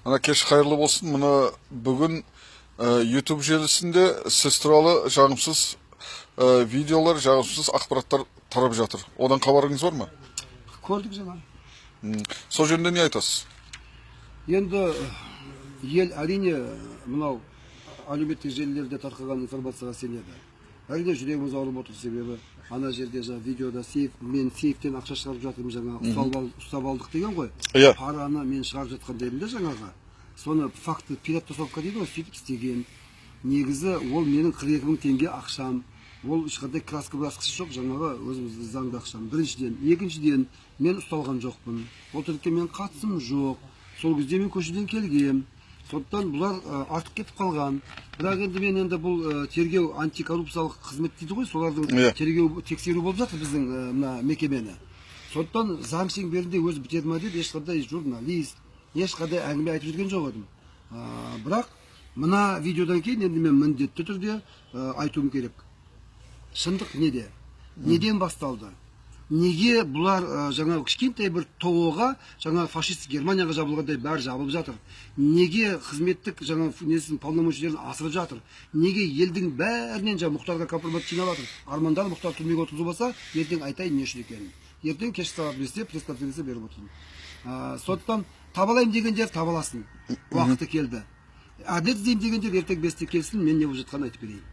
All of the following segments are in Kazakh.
Ана кеш қайырлы болсын. Мына бүгін YouTube желісінде сіз туралы жағымсыз видеолар, жағымсыз ақпараттар тарап жатыр. Одан хабарыңыз бар ма? Көрдік жаңа. Сол жөнінде не айтасыз? Енді ел әрине мынау әлеуметтік желілерде тарқаған информацияға сенеді. Әрине жүрегіміз ауырып отыр, себебі ана жерде жаңа видеода мен сейфтен ақша шығарып жатырмын, жаңа ұстап алдық деген ғой. Параны мен шығарып жатқан дедім де жаңаға. Соны факты пираттосовка дейді ғой, сөйтіп істеген. Негізі ол менің 42 000 теңге ақшам. Ол ешқандай краска басқысы жоқ, жаңағы өзіміздің заңды ақшам. Біріншіден, екіншіден, мен ұсталған жоқпын. Ол тірлікке мен қатысым жоқ. Сол кезде мен көшеден келгем. Сондықтан бұлар артық кетіп қалған. Бірақ енді мен енді бұл тергеу антикоррупциялық қызмет дейді ғой, солардың тергеу тексеру болып жатыр біздің мына мекемені. Сондықтан заң шеңберінде өзі бітеді ма деп ешқандай журналист, ешқандай әңгіме айтып жүрген жоқ едім. Бірақ мына видеодан кейін енді мен міндетті түрде айтуым керек. Шындық неде? Неден басталды? Неге бұлар жаңа кішкентай бір тоғыға, жаңа фашист Германияға жабылғандай бәрі жабылып жатыр? Неге қызметтік жаңа несін полномочияларын асырып жатыр? Неге елдің бәрінен жаңа Мұхтарға компромат жинап жатыр? Армандар Мұхтар түрмеге отырғызу болса, ертең айтайын не үшін екенін. Ертең кеш сағат 5-те пресс-конференция беріп отырмын. Сондықтан табалайын дегендер табаласын. Уақыты келді. Әділет іздеймін дегендер ертең 5-те келсін, мен не болып жатқанын айтып берейін.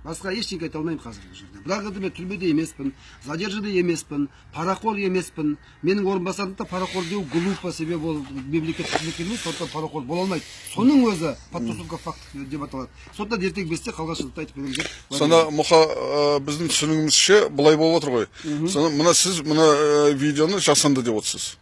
Басқа ештеңе айта алмаймын қазіргі жерде. Бірақ енді мен түрмеде емеспін, задержанный емеспін, парақор емеспін. Менің орынбасарымда парақор деу глупо, себебі ол мемлекет қызметкер емес, сондықтан парақор бола алмайды. Соның өзі подтасовка факті деп аталады. Сондықтан ертең 5-те қалған шындықты айтып беремін деп. Сонда Мұха, біздің түсінігімізше былай болып отыр ғой. Сонда мына сіз мына видеоны жасанды деп отырсыз.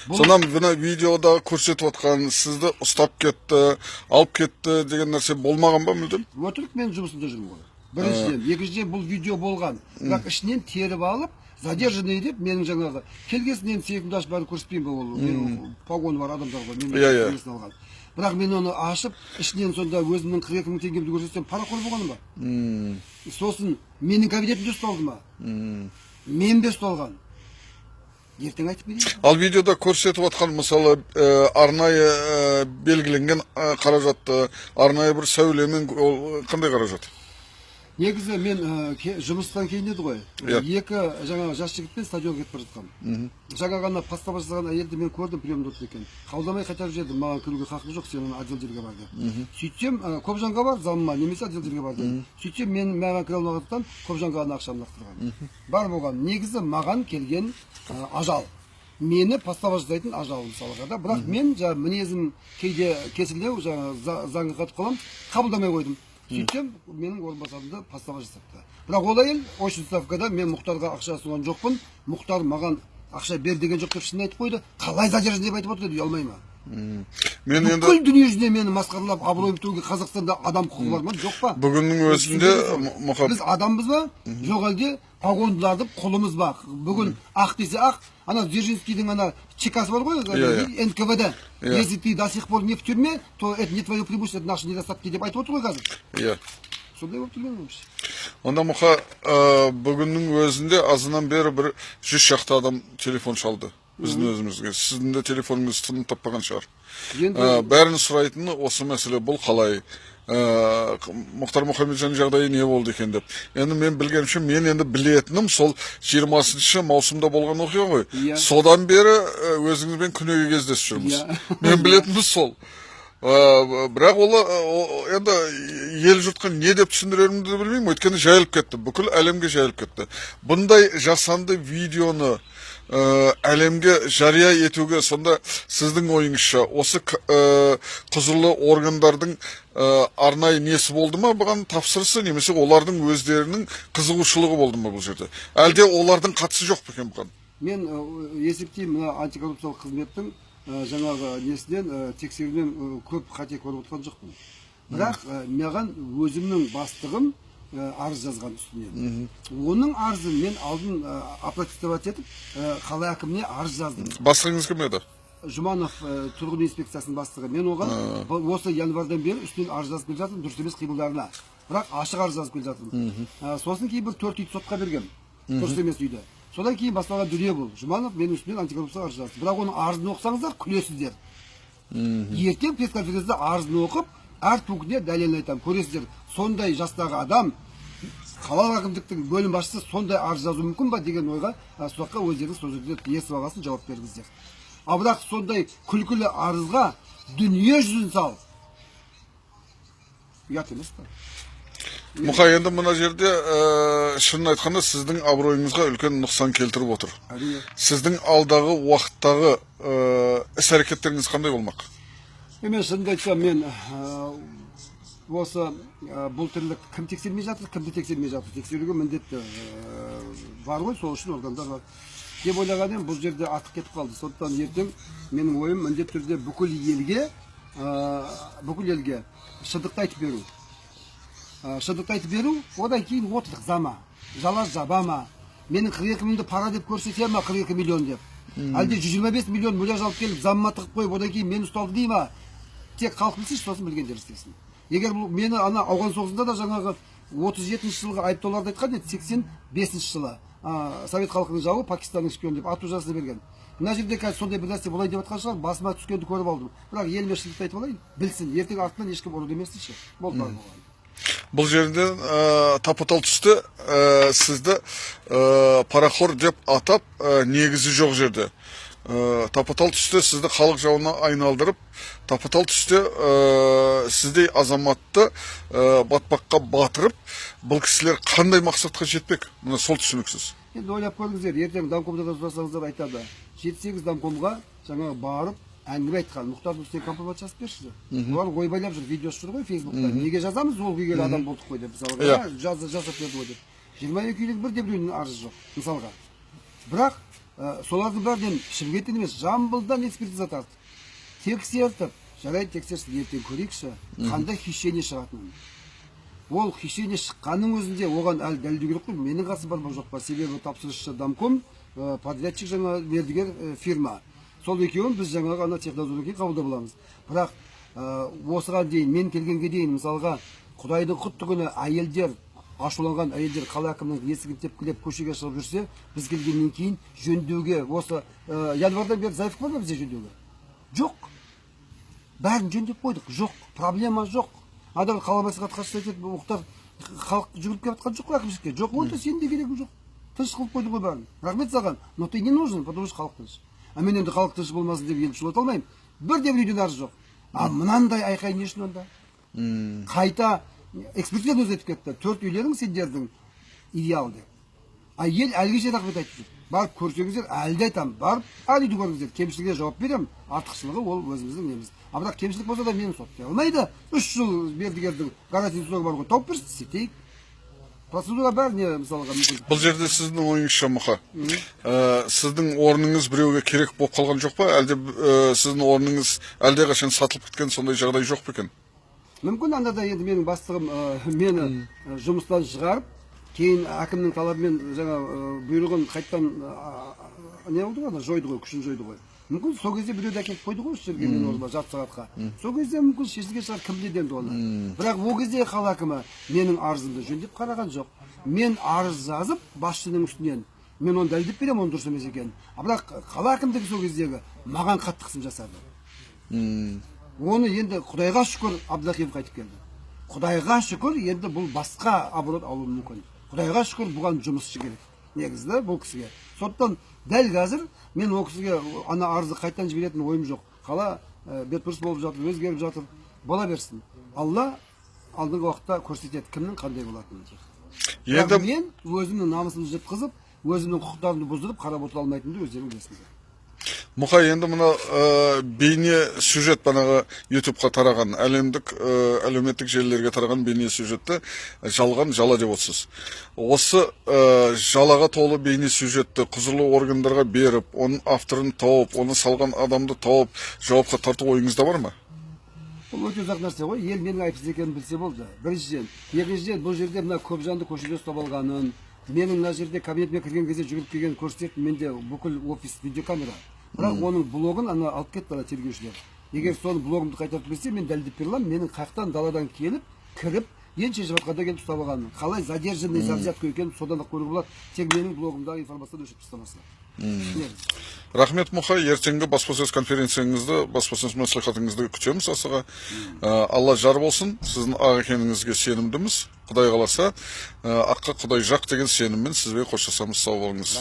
Сонда мына видеода көрсетіп отқан сізді ұстап кетті, алып кетті деген нәрсе болмаған ба мүлдем? Өтірік мен жұмысында жүрмін ғой. Біріншіден, екіншіден бұл видео болған. Бірақ ішінен теріп алып, задержанный деп менің жаңағы келгесінен сейфімді ашып бәрін көрсетпеймін ба ол. Менің погоны бар адамдар ғой, мен алған. Бірақ мен оны ашып, ішінен сонда өзімнің 42 000 теңгемді көрсетсем, парақор болғаны ба? Сосын менің кабинетімде ұсталды ма? Мен де ұсталған. Ертең айтып берейін. Ал видеода көрсетіп отқан, мысалы, арнайы белгіленген қаражатты, арнайы бір сәулемен қандай қаражат? Негізі мен жұмыстан кейін еді ғой. Екі жаңа жас жігітпен стадионға кетіп бара жатқам. Жаңа ғана паспорт жасаған әйелді мен көрдім, приемда отыр екен. Қабылдамай қайтарып жібердім, маған кіруге хақым жоқ, сен отдел жерге бар деп. Сөйтсем, Көпжанға бар, замыма, немесе отдел жерге бар деп. Сөйтсем, мен маған кіре алмағандықтан Көпжанға ғана ақшамды лақтырған. Бар болған. Негізі маған келген ажал. Мені паспорт жасайтын ажал мысалға да. Бірақ мен мінезім кейде кесілдеу, заңға қатып қалам, қабылдамай қойдым. Сөйтсем, менің орынбасарымды паспорт жасапты. Бірақ ол әйел осы ставкада мен Мұхтарға ақша ұсынған жоқпын. Мұхтар маған ақша бер деген жоқ деп шынын айтып қойды. Қалай задержан деп айтып отыр деді, ұялмай ма? Бүкіл дүние жүзінде мені масқаралап, абырой бітіруге Қазақстанда адам құқығы бар ма? Жоқ па? Бүгіннің өзінде біз адамбыз ба? Жоқ әлде погондыларды қолымыз ба? Бүгін ақ десе ақ, ана Дзержинскийдің ана чекасы бар ғой, НКВД. Если ты до сих пор не в тюрьме, то это не твое преимущество, это наши недостатки деп айтып отыр ғой қазір. Сондай болып тұрген өмірші. Онда Мұха, бүгіннің өзінде азынан бері бір 100 шақты адам телефон шалды. Біздің өзімізге. Сіздің де телефоныңыз тынып таппаған шығар. Бәрін сұрайтыны осы мәселе, бұл қалай? Мұхтар Мұхамеджан жағдайы не болды екен деп. Енді мен білгенше, мен енді білетінім сол 20 маусымда болған оқиға ғой. Содан бері өзіңізбен күнеге кездесіп жүрміз. Мен білетініміз сол. Бірақ ол енді ел жұртқа не деп түсіндірерімді білмеймін, өйткені жайылып кетті, бүкіл әлемге жайылып кетті. Бұндай жасанды видеоны әлемге жария етуге сонда сіздің ойыңызша осы құзырлы органдардың арнайы несі болды ма, бұған тапсырысы, немесе олардың өздерінің қызығушылығы болды ма бұл жерде? Әлде олардың қатысы жоқ па екен бұған? Мен есептеймін, антикоррупциялық қызметтің жаңағы несінен, тексеруден көп қате көріп отқан жоқпын. Бірақ маған өзімнің бастығым арыз жазған үстінен. Оның арызын мен алдын опротестовать етіп, қала әкіміне арыз жаздым. Бастығыңыз кім еді? Жұманов тұрғын инспекциясының бастығы. Мен оған осы январдан бері үстінен арыз жазып келе жатырмын, дұрыс емес қимылдарына. Бірақ ашық арыз жазып келе жатырмын. Сосын кейін бір 4 үйді сотқа берген. Дұрыс емес үйді. Содан кейін басталған дүние бұл. Жұманов мен үстінен антикоррупция арыз жазды. Бірақ оның арызын оқысаңыздар, күлесіздер. Ертең пресс-конференцияда арызын оқып, әр пунктіне дәлелін айтамын. Көресіздер, сондай жастағы адам қалалық әкімдіктің бөлім басшысы сондай арыз жазу мүмкін ба деген ойға, сұраққа өздеріңіз сол жерде ес бағасын жауап бергіздер. Ал бірақ сондай күлкілі арызға дүние жүзін сал. Ұят емес па? Мұқа, енді мына жерде шынын айтқанда сіздің абыройыңызға үлкен нұқсан келтіріп отыр. Әрине. Сіздің алдағы уақыттағы іс-әрекеттеріңіз қандай болмақ? Мен шынымды айтсам, мен осы бұл тірлік кім тексермей жатыр, кімді тексермей жатыр. Тексеруге міндетті бар ғой, сол үшін органдар бар. Деп ойлаған едім, бұл жерде артық кетіп қалды. Сондықтан ертең менің ойым міндетті түрде бүкіл елге шындықты айтып беру. Шындықты айтып беру, одан кейін отырдық зама, жалаз жабама. Менің 42 мыңды пара деп көрсете ма, 42 миллион деп. Әлде 125 миллион муляж алып келіп замма тығып қойып, одан кейін мені ұсталды дей ма? Тек халық білсінші, сосын білгендер істесін. Егер бұл мені ана ауған соғысында да жаңағы 37 жылғы айыптауларды айтқан еді, 85 жылы Совет халқының жауы Пакистанның шпион деп ату жаза берген. Мына жерде қазір сондай бір нәрсе болайын деп жатқан шығар, басыма түскенді көріп алдым. Бірақ еліме шындықты айтып алайын, білсін, ертең артынан ешкім ұры демесінші. Болды бар болған. Бұл жерден тапа-тал түсті сізді парахор деп атап негізі жоқ жерде. Тапа-тал түсте сізді халық жауына айналдырып, тапа-тал түсте сіздей азаматты батпаққа батырып, бұл кісілер қандай мақсатқа жетпек? Мұна сол түсініксіз. Енді ойлап көріңіздер, ертең Дамкомда да сұрасаңыздар айтады. 7-8 Дамкомға жаңағы барып әңгіме айтқан. Мұхтар Достай компромат жазып берші. Олар ойбайлап жүр, видеосы жүр ғой Фейсбукта. Неге жазамыз, ол күйгелі адам болдық қой деп. Мысалға, жазып берді ғой деп. 22 үйлік бір деблюдің арызы жоқ, мысалға. Бірақ солардың бәрден Шымкенттен емес, Жамбылдан экспертиза тартып, тексертіп, жарайды тексерсін, ертең көрейікші, қандай хищение шығатынын. Ол хищение шыққанның өзінде оған әлі дәлелдеу керек қой, менің қасым бар ма жоқ па, себебі тапсырысшы Дамком, подрядчик жаңа мердігер фирма. Сол екеуін біз жаңағы ана технадзордан кейін қабылдап аламыз. Бірақ осыған дейін, мен келгенге дейін, мысалға, Құдайдың құтты күні әйелдер, ашуланған әйелдер қала әкімінің есігін тепкілеп көшеге шығып жүрсе, біз келгеннен кейін жөндеуге, осы январдан бері заявка бар ма бізде жөндеуге? Жоқ. Бәрін жөндеп қойдық, жоқ, проблема жоқ. Адам қала мәслихаты хатшысы айтады, Мұхтар, халық жүгіріп келіп жатқан жоқ қой әкімшілікке. Жоқ, онда сенің де керегің жоқ. Тыныш қылып қойдың ғой бәрін. Рахмет саған, но ты не нужен, потому что халық тыныш. Мен енді халық тыныш болмасын деп еліп шулата алмаймын. Бір де біреуден арыз жоқ. Мынандай айқай не үшін онда? Қайта экспертизадан өзі айтып кетті. 4 үйлерің сендердің идеал деп. Ел әлгіше рахмет айтып жүр. Барып көрсеңіздер, әлде айтамын. Барып, әлде көріңіздер. Кемшіліге жауап беремін. Артықшылығы ол өзіміздің неміз. Бірақ кемшілік болса да мені соттай алмайды. 3 жыл мердігердің гарантиясы бар ғой. Тауып берсін, істетейік. Процедура бәріне мысалға мүмкін. Бұл жерде сіздің ойыңызша Мұқа, сіздің орныңыз біреуге керек болып қалған жоқ па? Әлде сіздің орныңыз әлде қашан сатылып кеткен сондай жағдай жоқ па екен? Мүмкін анда енді менің бастығым мені жұмыстан шығарып, кейін әкімнің талабымен жаңа бұйрығын қайттан не болды ғой, жойды ғой, күшін жойды ғой. Мүмкін сол кезде біреуді әкеліп қойды ғой, жерге мен орыма жарты сағатқа. Сол кезде мүмкін шешілген шығар, кім біледі енді оны. Бірақ ол кезде қала әкімі менің арызымды жөндеп қараған жоқ. Мен арыз жазып басшының үстінен, мен оны дәлелдеп беремін, оның дұрыс емес екенін. Бірақ қала әкімдігі сол кездегі маған қатты қысым жасады. Оны енді Құдайға шүкір Абдылахимов қайтып келді. Құдайға шүкір енді бұл басқа оборот алуы мүмкін. Құдайға шүкір бұған жұмысшы керек. Негізді бұл кісіге. Сондықтан дәл қазір мен ол кісіге ана арызды қайттан жіберетін ойым жоқ. Қала бетбұрыс болып жатыр, өзгеріп жатыр. Бола берсін. Алла алдыңғы уақытта көрсетеді кімнің қандай болатынын. Бірақ мен өзімнің намысымды жыртқызып, өзімнің құқықтарымды бұздырып қарап отыра алмайтынымды өздерің білесіңдер. Мұқа, енді мына бейне сюжет банағы YouTube-қа тараған, әлеуметтік желілерге тараған бейне сюжетті жалған жала деп отырсыз. Осы жалаға толы бейне сюжетті құзырлы органдарға беріп, оның авторын тауып, оны салған адамды тауып, жауапқа тарту ойыңызда бар ма? Бұл өте ұзақ нәрсе ғой, ел менің айыпсыз екенін білсе болды. Біріншіден, екіншіден бұл жерде мына көп жанды көшеде ұстап алғанын, менің мына жерде кабинетіме кірген кезде жүгіріп келген көрсетіп, менде бүкіл офис видеокамера. Бірақ оның блогын ана алып кетті ана тергеушілер. Егер соны блогымды қайтарып берсе, мен дәлелдеп бере аламын. Менің қаяқтан даладан келіп, кіріп, енше жатқанда келіп ұстап алғанын. Қалай задержанный, за взятку екенін содан ақ көруге болады. Тек менің блогымдағы информацияны өшіріп тастамаса. Рахмет Мұхай, ертеңгі баспасөз конференцияңызды, баспасөз мәслихатыңызды күтеміз асыға. Алла жар болсын, сіздің ақ екеніңізге сенімдіміз. Құдай қаласа, аққа Құдай жақ деген сеніммен сізбен қоштасамыз. Сау болыңыз.